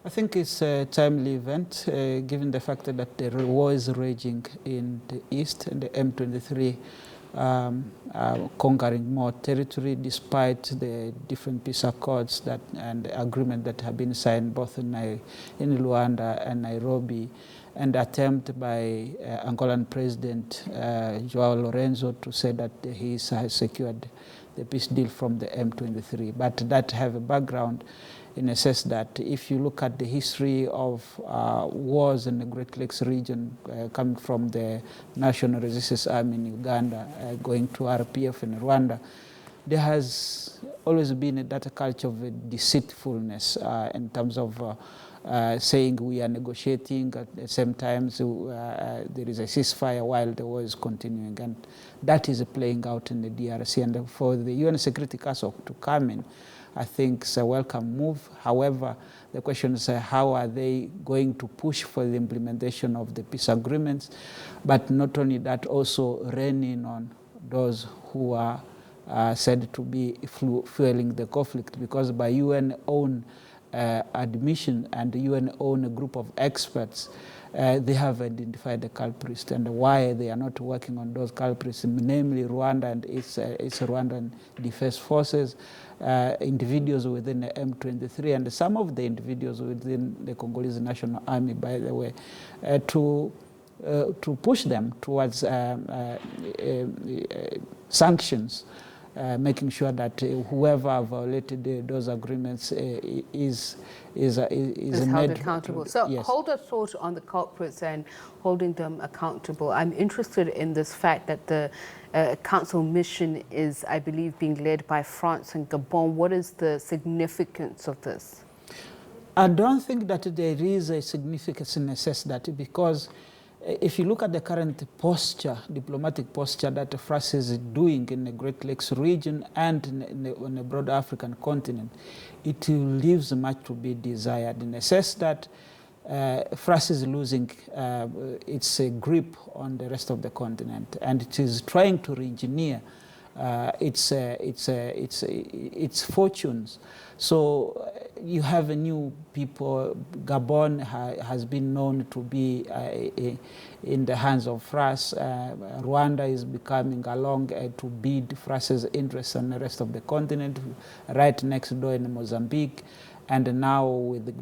I think it's a timely event, given the fact that the war is raging in the east and the M23 conquering more territory despite the different peace accords and agreements that have been signed both in Luanda and Nairobi, and attempt by Angolan President Joao Lorenzo to say that he has secured the peace deal from the M23. But that have a background in a sense that if you look at the history of wars in the Great Lakes region, coming from the National Resistance Army in Uganda, going to RPF in Rwanda, there has always been that culture of deceitfulness in terms of saying we are negotiating, at the same time there is a ceasefire while the war is continuing. And that is playing out in the DRC. And for the UN Security Council to come in, I think it's a welcome move. However, the question is how are they going to push for the implementation of the peace agreements? But not only that, also reining on those who are said to be fueling the conflict, because by UN own admission and the UN own group of experts, they have identified the culprits, and why they are not working on those culprits, namely Rwanda and its Rwandan Defense Forces, individuals within the M23, and some of the individuals within the Congolese National Army, by the way, to push them towards sanctions, making sure that whoever violated those agreements is held accountable. So yes. Hold a thought on the culprits and holding them accountable. I'm interested in this fact that the council mission is, I believe, being led by France and Gabon. What is the significance of this? I don't think that there is a significance in a sense that, because if you look at the current posture, diplomatic posture that France is doing in the Great Lakes region and on the broader African continent, it leaves much to be desired, in the sense that France is losing its grip on the rest of the continent, and it is trying to re-engineer its fortunes. So you have a new people. Gabon has been known to be in the hands of France. Rwanda is becoming along to bid France's interests on the rest of the continent, right next door in Mozambique, and now with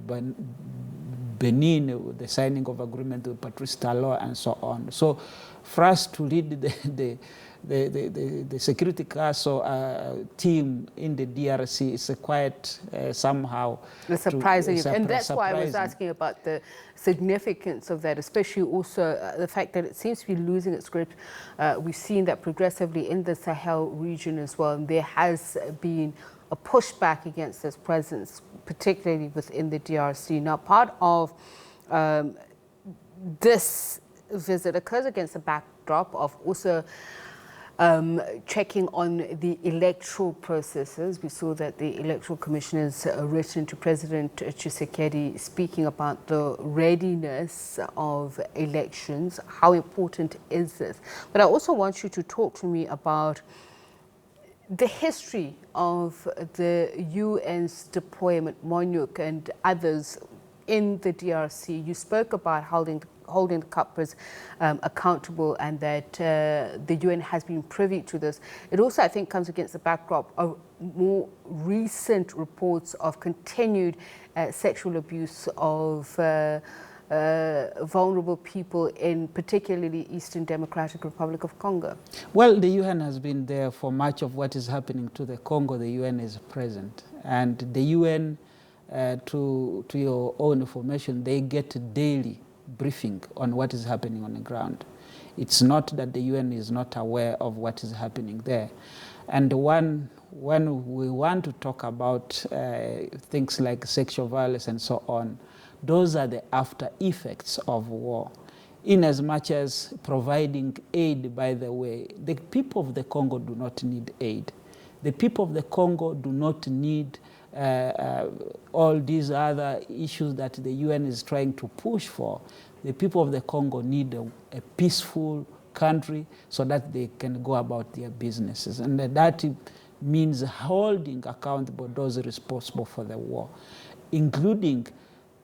Benin, with the signing of agreement with Patrice Talon and so on. So France to lead the Security Council team in the DRC is quite somehow surprising. And that's why I was asking about the significance of that, especially also the fact that it seems to be losing its grip. We've seen that progressively in the Sahel region as well, and there has been a pushback against this presence, particularly within the DRC. Now, part of this visit occurs against the backdrop of also checking on the electoral processes. We saw that the electoral commissioners written to President Tshisekedi speaking about the readiness of elections. How important is this? But I also want you to talk to me about the history of the UN's deployment, MONUC and others in the DRC. You spoke about holding the culprits accountable, and that the UN has been privy to this. It also, I think, comes against the backdrop of more recent reports of continued sexual abuse of vulnerable people in particularly Eastern Democratic Republic of Congo. Well, the UN has been there for much of what is happening to the Congo. The UN is present, and the UN, to your own information, they get daily briefing on what is happening on the ground. It's not that the UN is not aware of what is happening there. And when we want to talk about things like sexual violence and so on, those are the after effects of war. In as much as providing aid, by the way, the people of the Congo do not need aid. The people of the Congo do not need all these other issues that the UN is trying to push for. The people of the Congo need a peaceful country so that they can go about their businesses. And that means holding accountable those responsible for the war, including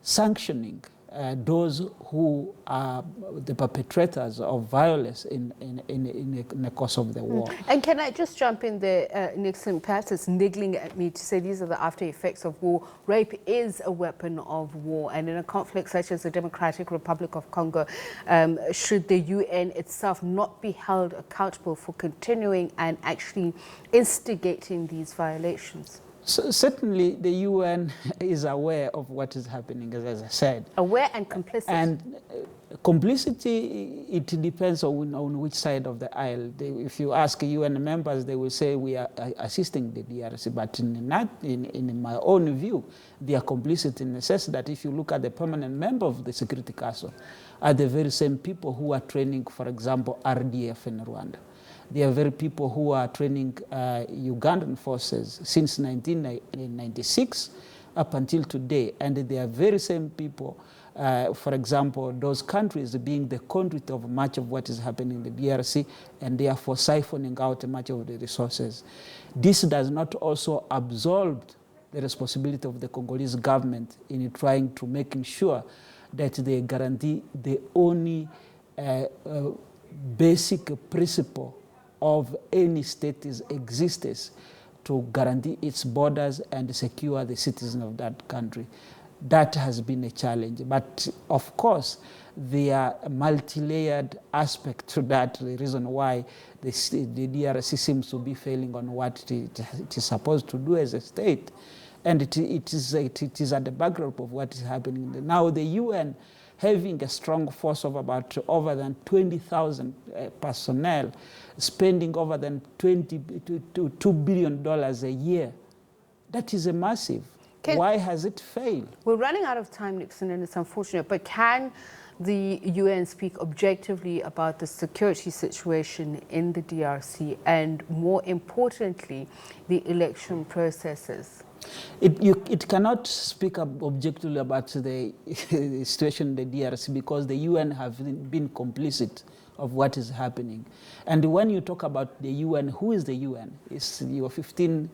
sanctioning those who are the perpetrators of violence in the course of the war. And can I just jump in there, Nixon? Perhaps it's niggling at me to say these are the after effects of war. Rape is a weapon of war, and in a conflict such as the Democratic Republic of Congo, should the UN itself not be held accountable for continuing and actually instigating these violations? So certainly the UN is aware of what is happening, as I said. Aware and complicit. And complicity, it depends on which side of the aisle. If you ask UN members, they will say we are assisting the DRC, but in my own view, they are complicit in the sense that if you look at the permanent member of the Security Council, are the very same people who are training, for example, RDF in Rwanda. They are very people who are training Ugandan forces since 1996 up until today. And they are very same people, for example, those countries being the conduit of much of what is happening in the DRC, and therefore siphoning out much of the resources. This does not also absolve the responsibility of the Congolese government in trying to making sure that they guarantee the only basic principle of any state's existence to guarantee its borders and secure the citizens of that country. That has been a challenge. But of course, there are multi-layered aspects to that, the reason why the DRC seems to be failing on what it is supposed to do as a state. And it is at the backdrop of what is happening. Now the UN, having a strong force of about over than 20,000 personnel, spending over than $2 billion a year. That is a massive. Why has it failed? We're running out of time, Nixon, and it's unfortunate, but can the UN speak objectively about the security situation in the DRC and, more importantly, the election processes? It cannot speak objectively about the situation in the DRC because the UN have been complicit of what is happening. And when you talk about the UN, who is the UN? It's your 15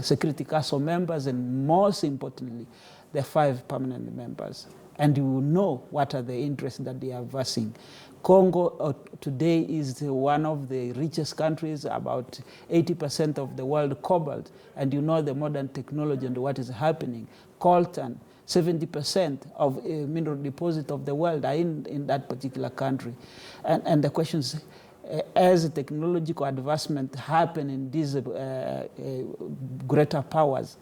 Security Council members and, most importantly, the 5 permanent members. And you will know what are the interests that they are voicing. Congo today is one of the richest countries, about 80% of the world cobalt, and you know the modern technology and what is happening. Coltan, 70% of mineral deposit of the world are in that particular country. And the question is, as technological advancement happen in these greater powers,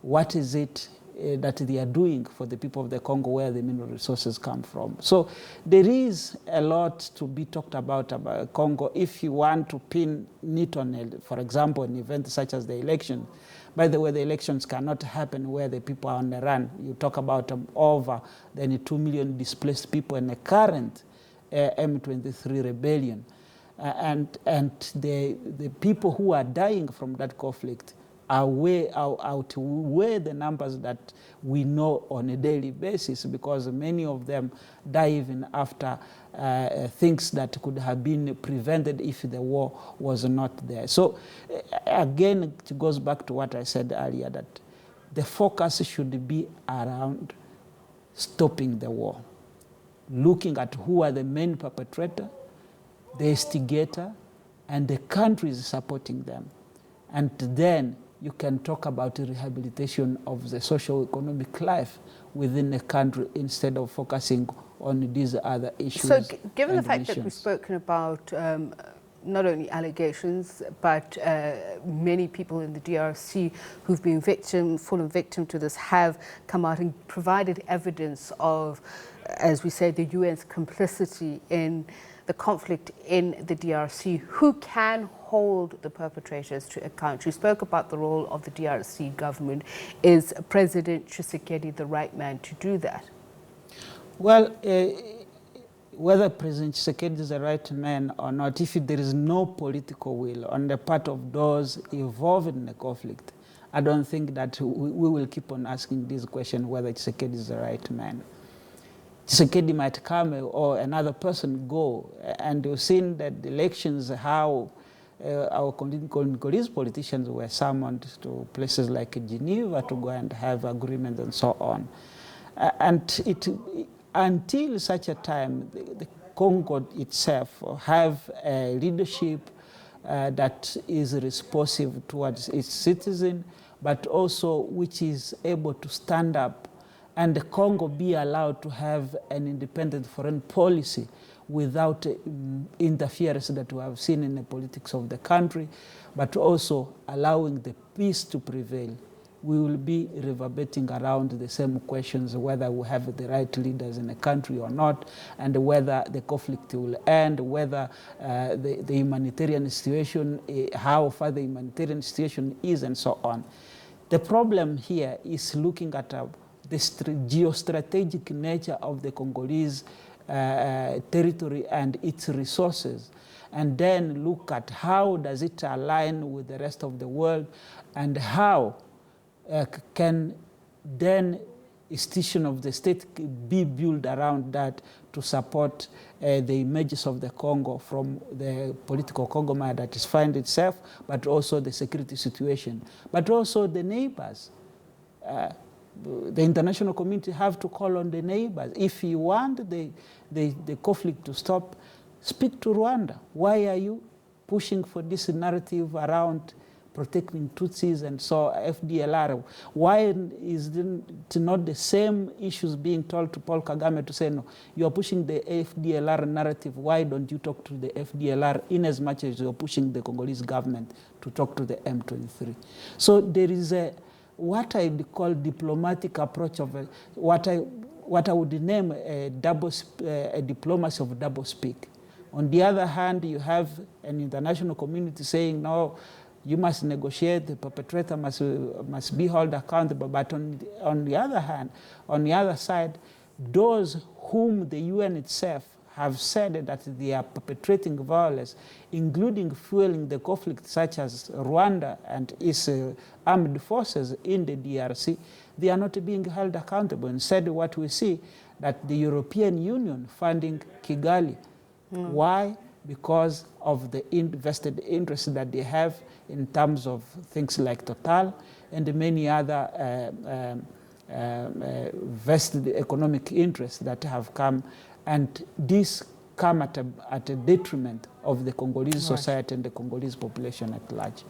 what is it that they are doing for the people of the Congo where the mineral resources come from? So there is a lot to be talked about Congo if you want to pin it on, for example, an event such as the election. By the way, the elections cannot happen where the people are on the run. You talk about over than 2 million displaced people in the current M23 rebellion. And the people who are dying from that conflict outweigh the numbers that we know on a daily basis, because many of them die even after things that could have been prevented if the war was not there. So again, it goes back to what I said earlier, that the focus should be around stopping the war, looking at who are the main perpetrator, the instigator, and the countries supporting them. And then you can talk about the rehabilitation of the socio-economic life within the country instead of focusing on these other issues. So given the fact that we've spoken about not only allegations, but many people in the DRC who've been fallen victim to this have come out and provided evidence of, as we say, the UN's complicity in the conflict in the DRC, who can hold the perpetrators to account? You spoke about the role of the DRC government. Is President Tshisekedi the right man to do that? Well, whether President Tshisekedi is the right man or not, if there is no political will on the part of those involved in the conflict, I don't think that we will keep on asking this question whether Tshisekedi is the right man. Tshisekedi might come or another person go, and you've seen that the elections, how our Congolese politicians were summoned to places like Geneva to go and have agreements and so on. Until such a time, the Congo itself have a leadership that is responsive towards its citizen, but also which is able to stand up, and the Congo be allowed to have an independent foreign policy without interference that we have seen in the politics of the country, but also allowing the peace to prevail. We will be reverberating around the same questions, whether we have the right leaders in the country or not, and whether the conflict will end, whether the humanitarian situation, how far the humanitarian situation is, and so on. The problem here is looking at the geostrategic nature of the Congolese territory and its resources, and then look at how does it align with the rest of the world, and how can then institution of the state be built around that to support the images of the Congo from the political Congo that is find itself, but also the security situation, but also the neighbors. The international community have to call on the neighbors. If you want the conflict to stop, speak to Rwanda. Why are you pushing for this narrative around protecting Tutsis and so FDLR? Why is it not the same issues being told to Paul Kagame to say, no, you are pushing the FDLR narrative, why don't you talk to the FDLR in as much as you're pushing the Congolese government to talk to the M23? So there is what I would call diplomatic approach of what I would name a diplomacy of double speak. On the other hand, you have an international community saying, no, you must negotiate, the perpetrator must be held accountable. But on the other hand, on the other side, those whom the UN itself have said that they are perpetrating violence, including fueling the conflict, such as Rwanda and its armed forces in the DRC, they are not being held accountable. Instead, what we see, that the European Union funding Kigali. Why? Because of the invested interest that they have in terms of things like Total and many other vested economic interests that have come, and this come at a detriment of the Congolese society and the Congolese population at large.